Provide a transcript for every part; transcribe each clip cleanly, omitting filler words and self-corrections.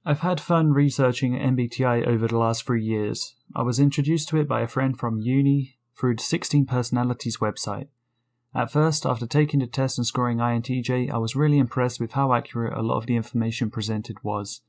I've had fun researching MBTI over the last 3 years. I was introduced to it by a friend from uni through the 16 Personalities website. At first, after taking the test and scoring INTJ, I was really impressed with how accurate a lot of the information presented was.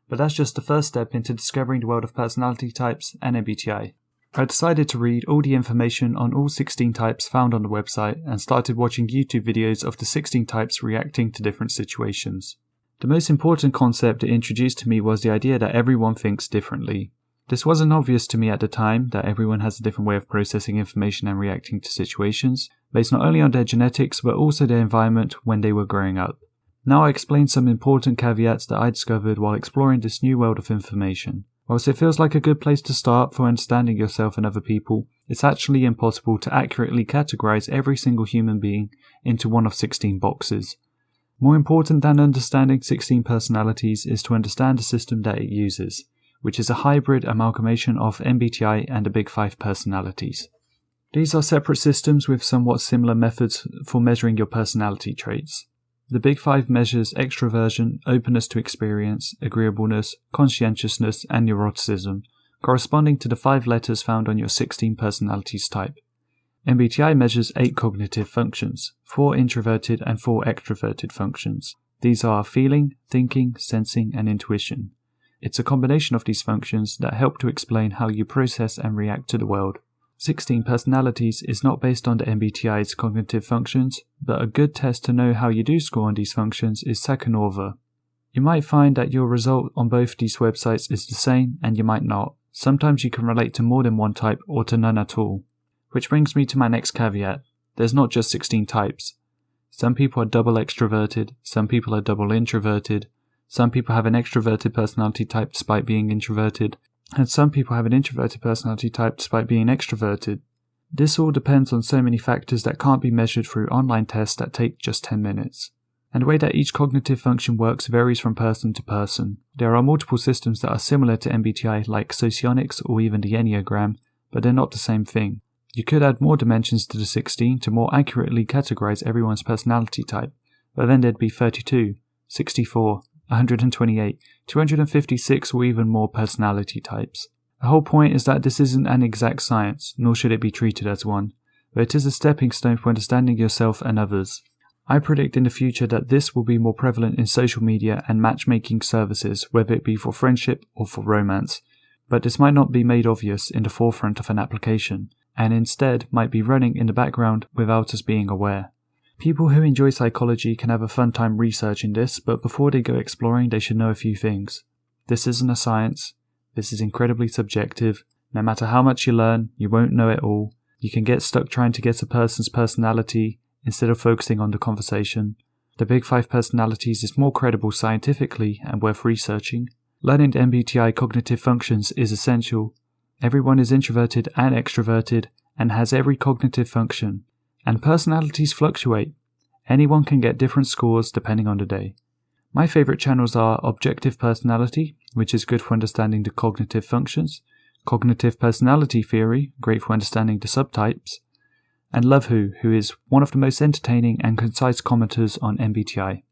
But that's just the first step into discovering the world of personality types and MBTI. I decided to read all the information on all 16 types found on the website and started watching YouTube videos of the 16 types reacting to different situations. The most important concept it introduced to me was the idea that everyone thinks differently. This wasn't obvious to me at the time, that everyone has a different way of processing information and reacting to situations, based not only on their genetics but also their environment when they were growing up. Now I explain some important caveats that I discovered while exploring this new world of information. Whilst it feels like a good place to start for understanding yourself and other people, it's actually impossible to accurately categorize every single human being into one of 16 boxes. More important than understanding 16 personalities is to understand the system that it uses, which is a hybrid amalgamation of MBTI and the Big 5 personalities. These are separate systems with somewhat similar methods for measuring your personality traits. The Big 5 measures extroversion, openness to experience, agreeableness, conscientiousness, and neuroticism, corresponding to the 5 letters found on your 16 personalities type. MBTI measures 8 cognitive functions, 4 introverted and 4 extroverted functions. These are feeling, thinking, sensing, and intuition. It's a combination of these functions that help to explain how you process and react to the world. 16 personalities is not based on the MBTI's cognitive functions, but a good test to know how you do score on these functions is Sakhanova. You might find that your result on both these websites is the same, and you might not. Sometimes you can relate to more than one type or to none at all. Which brings me to my next caveat. There's not just 16 types. Some people are double extroverted, some people are double introverted, some people have an extroverted personality type despite being introverted, and some people have an introverted personality type despite being extroverted. This all depends on so many factors that can't be measured through online tests that take just 10 minutes. And the way that each cognitive function works varies from person to person. There are multiple systems that are similar to MBTI like socionics or even the Enneagram, but they're not the same thing. You could add more dimensions to the 16 to more accurately categorize everyone's personality type, but then there'd be 32, 64, 128, 256 or even more personality types. The whole point is that this isn't an exact science, nor should it be treated as one, but it is a stepping stone for understanding yourself and others. I predict in the future that this will be more prevalent in social media and matchmaking services, whether it be for friendship or for romance, but this might not be made obvious in the forefront of an application, and instead might be running in the background without us being aware. People who enjoy psychology can have a fun time researching this, but before they go exploring they should know a few things. This isn't a science, this is incredibly subjective. No matter how much you learn, you won't know it all. You can get stuck trying to guess a person's personality instead of focusing on the conversation. The Big 5 personalities is more credible scientifically and worth researching. Learning the MBTI cognitive functions is essential. Everyone is introverted and extroverted and has every cognitive function. And personalities fluctuate. Anyone can get different scores depending on the day. My favourite channels are Objective Personality, which is good for understanding the cognitive functions, Cognitive Personality Theory, great for understanding the subtypes, and Love who is one of the most entertaining and concise commenters on MBTI.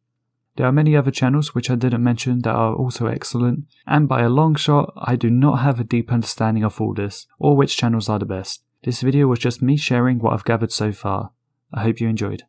There are many other channels which I didn't mention that are also excellent, and by a long shot I do not have a deep understanding of all this, or which channels are the best. This video was just me sharing what I've gathered so far. I hope you enjoyed.